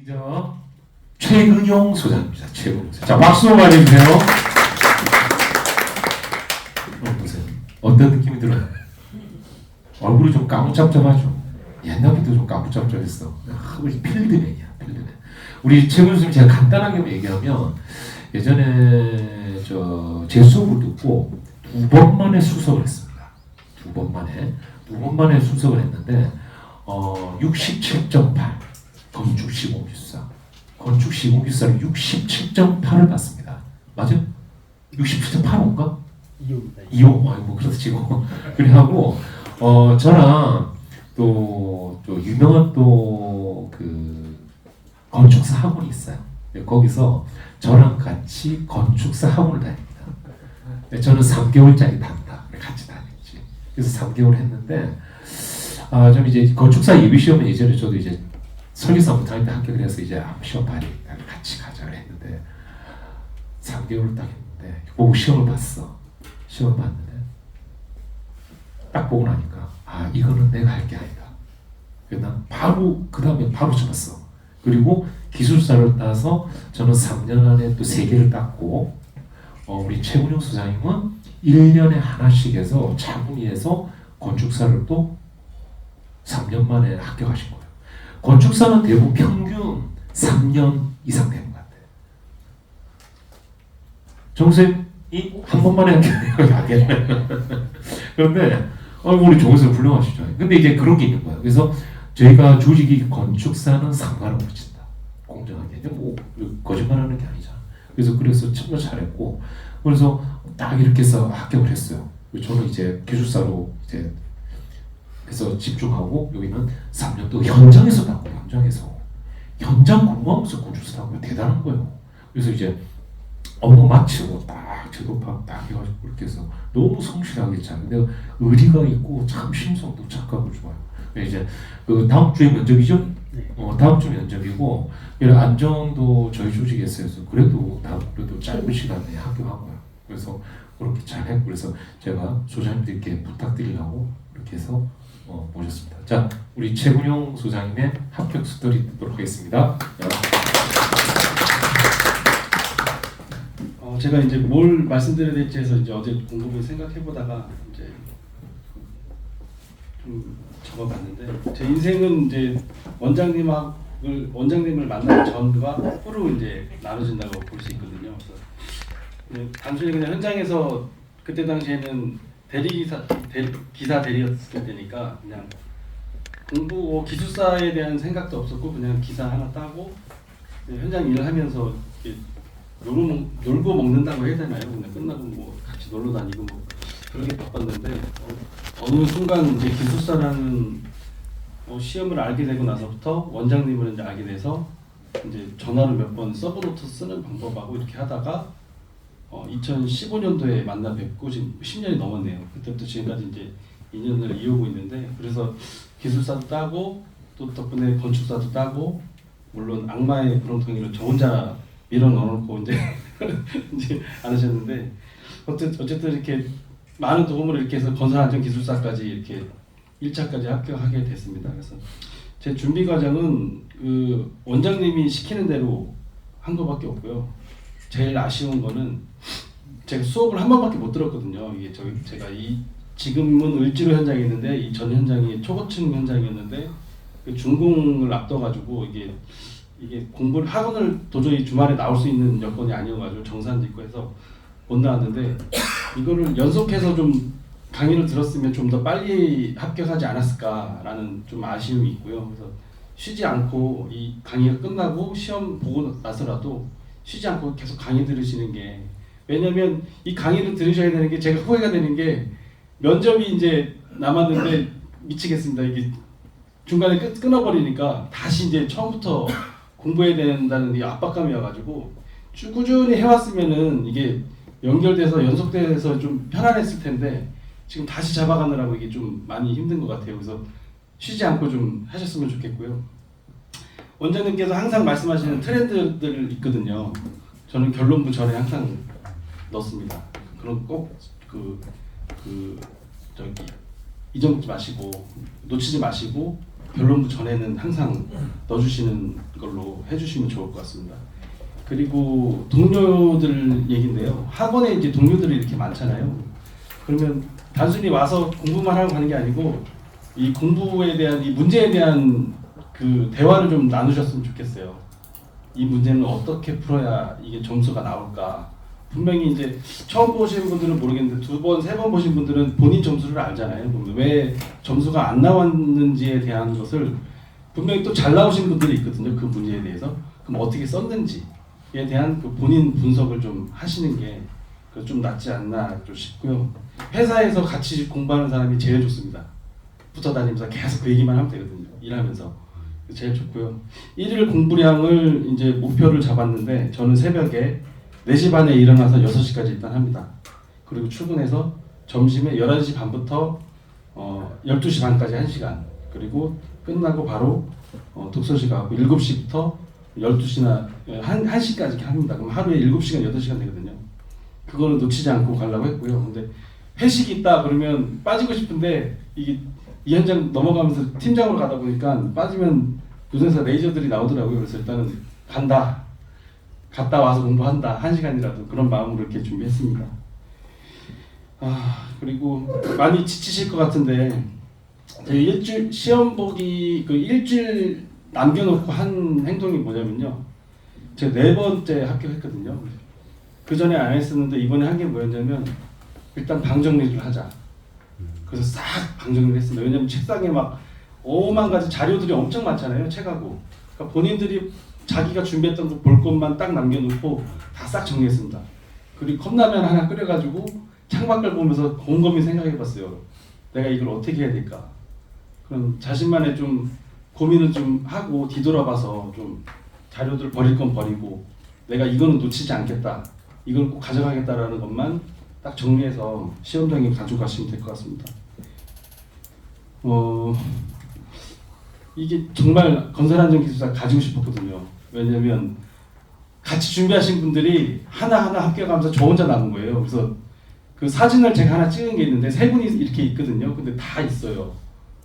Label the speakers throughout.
Speaker 1: 저 최근용 소장입니다. 최근용 소장. 자, 박수 많이 주세요. 보세요. 어떤 느낌이 들어요? 얼굴이 좀 까무잡잡하죠. 옛날부터 좀 까무잡잡했어. 우리 필드맨이야, 필드맨. 우리 최근용 선생님 제가 간단하게 얘기하면 예전에 제 수업을 듣고 두 번 만에 수석을 했습니다. 두 번 만에 수석을 했는데 67.8 건축 시공기술사. 건축 시공기술사를 67.8을 받습니다. 맞아? 67.85인가? 2호. 아이고 그래서 지금 그래 하고 저랑 또 유명한 또 그 건축사 학원이 있어요. 거기서 저랑 같이 건축사 학원을 다닙니다. 저는 3개월짜리 단다. 같이 다녔지. 그래서 3개월 했는데 좀 이제 건축사 예비 시험은 예전에 저도 이제 설계사무 다닐 때 합격을 해서 이제 시험 봐야 되니까 같이 가자 했는데 3개월을 딱 했는데 보고 시험을 봤어. 시험을 봤는데 딱 보고 나니까 이거는 내가 할 게 아니다. 그래서 난 바로 그 다음에 바로 잡았어. 그리고 기술사를 따서 저는 3년 안에 또 3개를 땄고 우리 최근용 소장님은 1년에 하나씩 해서 차분히해서 건축사를 또 3년 만에 합격하신 거예요. 건축사는 대부분 평균 3년 이상 되는 것 같아요. 정선생이 한 번만에 합격해요. 그런데 우리 정선생 훌륭하시죠. 근데 이제 그런 게 있는 거예요. 그래서 저희가 조직이 건축사는 상관없습니다. 공정하게. 뭐 거짓말하는 게 아니잖아. 그래서 정말 잘했고 그래서 딱 이렇게 해서 합격을 했어요. 저는 이제 기술사로 이제 그래서 집중하고 여기는 3년 또 현장에서 땄고 현장 근무하면서 건축사 땄고 대단한 거예요. 그래서 이제 업무 마치고 딱 제도파 딱 해가지고 그렇게 해서 너무 성실하게 잘. 근데 의리가 있고 참 심성도 착하고 좋아요. 이제 그 다음 주에 면접이죠. 다음 주 면접이고 안정도 저희 조직에서 해서 그래도 짧은 시간에 합격한 거예요. 그래서 그렇게 잘했고 그래서 제가 소장님들께 부탁드리려고 이렇게 해서 모셨습니다. 자, 우리 최근용 소장님의 합격 스토리 듣도록 하겠습니다.
Speaker 2: 제가 이제 뭘 말씀드려야 될지 해서 이제 어제 곰곰이 생각해보다가 이제 좀 적어봤는데 제 인생은 이제 원장님을 만나기 전과 후로 이제 나눠진다고 볼 수 있거든요. 그래서 단순히 그냥 현장에서 그때 당시에는 기사 대리였을 때니까 그냥 공부 기술사에 대한 생각도 없었고 그냥 기사 하나 따고 현장 일을 하면서 놀고 먹는다고 해야 되나요? 그냥 끝나고 뭐 같이 놀러 다니고 뭐 그렇게 바빴는데 어느 순간 이제 기술사라는 시험을 알게 되고 나서부터 원장님을 이제 알게 돼서 이제 전화를 몇 번 서브노트 쓰는 방법하고 이렇게 하다가 2015년도에 만나 뵙고 지금 10년이 넘었네요. 그때부터 지금까지 이제 2년을 이어오고 있는데 그래서 기술사도 따고 또 덕분에 건축사도 따고 물론 악마의 구렁텅이를 저 혼자 밀어 넣어놓고 이제 안 하셨는데 어쨌든 이렇게 많은 도움을 이렇게 해서 건설안전기술사까지 이렇게 1차까지 합격하게 됐습니다. 그래서 제 준비 과정은 그 원장님이 시키는 대로 한 것밖에 없고요. 제일 아쉬운 거는 제가 수업을 한 번밖에 못 들었거든요. 이게 제가 지금은 을지로 현장이 있는데 이 전 현장이 초고층 현장이었는데 그 준공을 앞둬가지고 이게 공부를 학원을 도저히 주말에 나올 수 있는 여건이 아니어가지고 정산도 있고 해서 못 나왔는데 이거를 연속해서 좀 강의를 들었으면 좀 더 빨리 합격하지 않았을까라는 좀 아쉬움이 있고요. 그래서 쉬지 않고 이 강의가 끝나고 시험 보고 나서라도 쉬지 않고 계속 강의 들으시는 게 왜냐면 이 강의를 들으셔야 되는 게 제가 후회가 되는 게 면접이 이제 남았는데 미치겠습니다. 이게 중간에 끊어버리니까 다시 이제 처음부터 공부해야 된다는 이 압박감이 와가지고 쭉 꾸준히 해왔으면은 이게 연결돼서 연속돼서 좀 편안했을 텐데 지금 다시 잡아가느라고 이게 좀 많이 힘든 것 같아요. 그래서 쉬지 않고 좀 하셨으면 좋겠고요. 원장님께서 항상 말씀하시는 트렌드들 있거든요. 저는 결론부 전에 항상 넣습니다. 그런 꼭 잊어먹지 마시고 놓치지 마시고 변론부 전에는 항상 넣어주시는 걸로 해주시면 좋을 것 같습니다. 그리고 동료들 얘긴데요. 학원에 이제 동료들이 이렇게 많잖아요. 그러면 단순히 와서 공부만 하고 가는 게 아니고 이 공부에 대한 이 문제에 대한 그 대화를 좀 나누셨으면 좋겠어요. 이 문제는 어떻게 풀어야 이게 점수가 나올까? 분명히 이제 처음 보시는 분들은 모르겠는데 2번, 3번 보신 분들은 본인 점수를 알잖아요. 그러면 왜 점수가 안 나왔는지에 대한 것을 분명히 또 잘 나오신 분들이 있거든요. 그 문제에 대해서. 그럼 어떻게 썼는지에 대한 그 본인 분석을 좀 하시는 게 좀 낫지 않나 좀 싶고요. 회사에서 같이 공부하는 사람이 제일 좋습니다. 붙어 다니면서 계속 그 얘기만 하면 되거든요. 일하면서. 제일 좋고요. 일일 공부량을 이제 목표를 잡았는데 저는 새벽에 4시 반에 일어나서 6시까지 일단 합니다. 그리고 출근해서 점심에 11시 반부터 12시 반까지 1시간, 그리고 끝나고 바로 독서실 가고 7시부터 12시나 1시까지 합니다. 그럼 하루에 7시간, 8시간 되거든요. 그거는 놓치지 않고 가려고 했고요. 근데 회식이 있다 그러면 빠지고 싶은데 이게 이 현장 넘어가면서 팀장으로 가다 보니까 빠지면 요새서 레이저들이 나오더라고요. 그래서 일단은 간다. 갔다 와서 공부한다. 1시간이라도 그런 마음으로 이렇게 준비했습니다. 그리고 많이 지치실 것 같은데 저희 일주일 시험 보기 그 일주일 남겨놓고 한 행동이 뭐냐면요. 제가 4번째 합격했거든요. 그 전에 안 했었는데 이번에 한 게 뭐였냐면 일단 방 정리를 하자. 그래서 싹 방 정리를 했습니다. 왜냐면 책상에 막 5만 가지 자료들이 엄청 많잖아요. 책하고. 그러니까 본인들이 자기가 준비했던 거 볼 것만 딱 남겨놓고 다 싹 정리했습니다. 그리고 컵라면 하나 끓여가지고 창밖을 보면서 곰곰이 생각해봤어요. 내가 이걸 어떻게 해야 될까? 그럼 자신만의 좀 고민을 좀 하고 뒤돌아봐서 좀 자료들 버릴 건 버리고 내가 이거는 놓치지 않겠다. 이걸 꼭 가져가겠다라는 것만 딱 정리해서 시험장에 가져가시면 될 것 같습니다. 이게 정말 건설안전기술사 가지고 싶었거든요. 왜냐면 같이 준비하신 분들이 하나하나 합격하면서 저 혼자 남은 거예요. 그래서 그 사진을 제가 하나 찍은 게 있는데 3분이 이렇게 있거든요. 근데 다 있어요.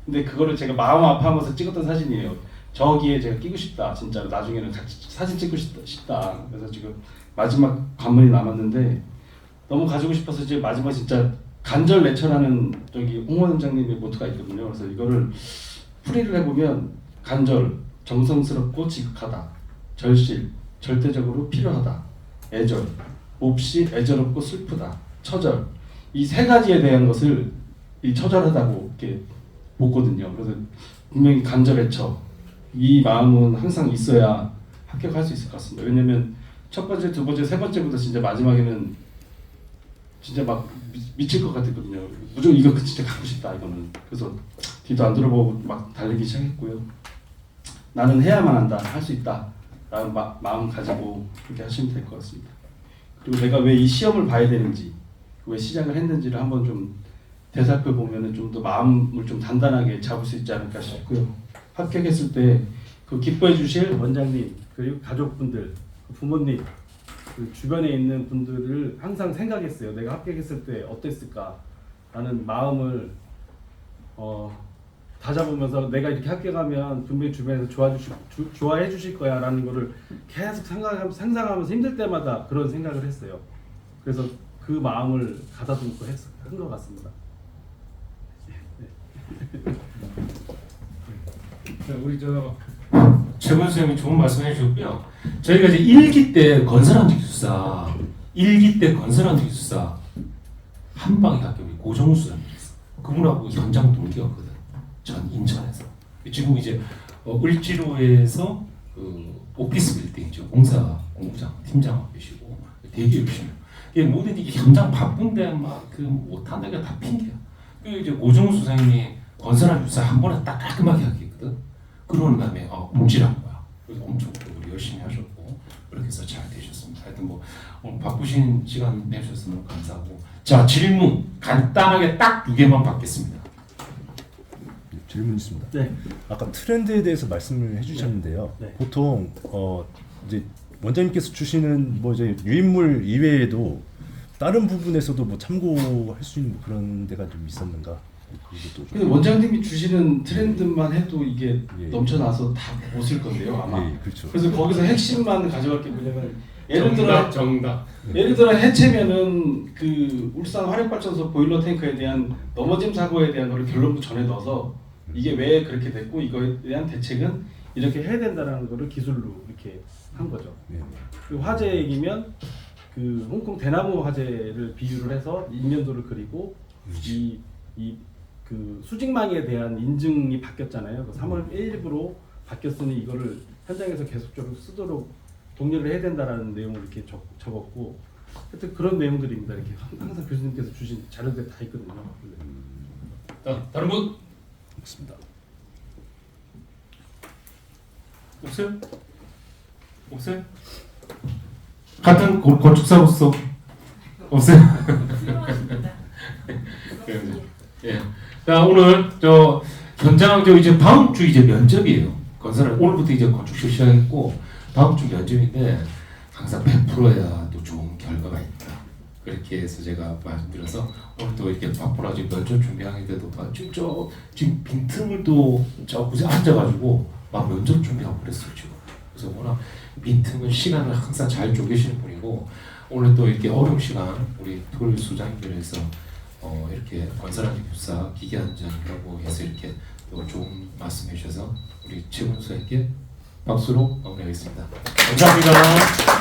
Speaker 2: 근데 그거를 제가 마음 아파하면서 찍었던 사진이에요. 저기에 제가 끼고 싶다. 진짜로 나중에는 같이 사진 찍고 싶다. 그래서 지금 마지막 관문이 남았는데 너무 가지고 싶어서 이제 마지막 진짜 간절 내처라는 저기 홍 원장님의 모토가 있거든요. 그래서 이거를 풀이를 해보면 간절, 정성스럽고 지극하다, 절실, 절대적으로 필요하다, 애절, 몹시 애절없고 슬프다, 처절, 이 3가지에 대한 것을 이 처절하다고 이렇게 보거든요. 그래서 분명히 간절 애처, 이 마음은 항상 있어야 합격할 수 있을 것 같습니다. 왜냐면 첫 번째, 두 번째, 세 번째부터 진짜 마지막에는 진짜 막 미칠 것 같았거든요. 무조건 이거 진짜 갖고 싶다 이거는. 그래서 뒤도 안 들어보고 막 달리기 시작했고요. 나는 해야만 한다, 할 수 있다 라는 마음 가지고 그렇게 하시면 될 것 같습니다. 그리고 내가 왜 이 시험을 봐야 되는지, 왜 시작을 했는지를 한번 좀 되살펴보면 좀 더 마음을 좀 단단하게 잡을 수 있지 않을까 싶고요. 합격했을 때 그 기뻐해 주실 원장님, 그리고 가족분들, 부모님, 그 주변에 있는 분들을 항상 생각했어요. 내가 합격했을 때 어땠을까 라는 마음을 다잡으면서 내가 이렇게 합격하면 분명히 주변에서 좋아해 주실 거야 라는 거를 계속 상상하면서 힘들 때마다 그런 생각을 했어요. 그래서 그 마음을 가다듬고 한 것 같습니다.
Speaker 1: 우리 최근 선생님이 좋은 말씀 해주셨고요. 저희가 이제 1기 때 건설안전기술사, 1기 때 건설안전기술사 한 방에 합격이 고정수 선생님이 있어. 그분하고 현장 동기였거든. 전 인천에서. 지금 이제 을지로에서 그 오피스 빌딩이죠. 공사 공부장 팀장 계시고 되게 열심히. 이게 모든 이게 현장 바쁜데 막 그 못하는 게 다 핑계야. 그 이제 고정수 선생님이 건설안전기술사 한 번에 딱 깔끔하게 합격했거든. 그러는 다음에 공지를 한 거야. 그래서 엄청 열심히 하셨고 그렇게 해서 잘 되셨습니다. 하여튼 뭐 오늘 바쁘신 시간 내주셔서 너무 감사하고. 자, 질문 간단하게 딱 2개만 받겠습니다.
Speaker 3: 질문 있습니다.
Speaker 2: 네.
Speaker 3: 아까 트렌드에 대해서 말씀을 해주셨는데요.
Speaker 2: 네.
Speaker 3: 보통 이제 원장님께서 주시는 뭐 이제 유인물 이외에도 다른 부분에서도 뭐 참고할 수 있는 그런 데가 좀 있었는가? 그것도 좀-
Speaker 2: 근데 원장님이 주시는 트렌드만 해도 이게
Speaker 3: 예.
Speaker 2: 넘쳐나서 다 못 쓸 건데요, 아마.
Speaker 3: 예, 그렇죠.
Speaker 2: 그래서 거기서 핵심만 가져갈 게 뭐냐면 예를 들어
Speaker 1: 정답.
Speaker 2: 예를 들어 해체면은 그 울산 화력발전소 보일러 탱크에 대한 넘어짐 사고에 대한 거를 결론부 전에 넣어서 이게 왜 그렇게 됐고 이거에 대한 대책은 이렇게 해야 된다라는 거를 기술로 이렇게 한 거죠.
Speaker 3: 예.
Speaker 2: 그 화재 얘기면 그 홍콩 대나무 화재를 비유를 해서 인면도를 그리고 이 그 수직망에 대한 인증이 바뀌었잖아요. 그 3월 1일부로 바뀌었으니 이거를 현장에서 계속적으로 쓰도록 독려를 해야 된다라는 내용을 이렇게 적었고, 하여튼 그런 내용들입니다. 이렇게 항상 교수님께서 주신 자료들이 다 있거든요.
Speaker 1: 다른 분
Speaker 3: 없습니다.
Speaker 1: 없어요? 없어요? 같은 건축사로서 없어요? 예. 자, 오늘 저 현장 이제 다음 주 이제 면접이에요. 건설을 오늘부터 이제 건축 시작했고 다음 주 면접인데 항상 100%야 또 좋은 결과가 있다. 그렇게 해서 제가 말씀드려서 오늘 또 이렇게 바쁘라 지금 면접 준비하는데도 지금 빈틈을 또 굳이 앉아가지고 막 면접 준비하고 그랬어요 지금. 그래서 워낙 빈틈을 시간을 항상 잘 쪼개시는 분이고 오늘 또 이렇게 어려운 시간 우리 토요일 수장님들에서 이렇게 건설하는 교사 기계안전이라고 해서 이렇게 또 좋은 말씀해 주셔서 우리 최군수에게 박수로 마무리하겠습니다. 감사합니다.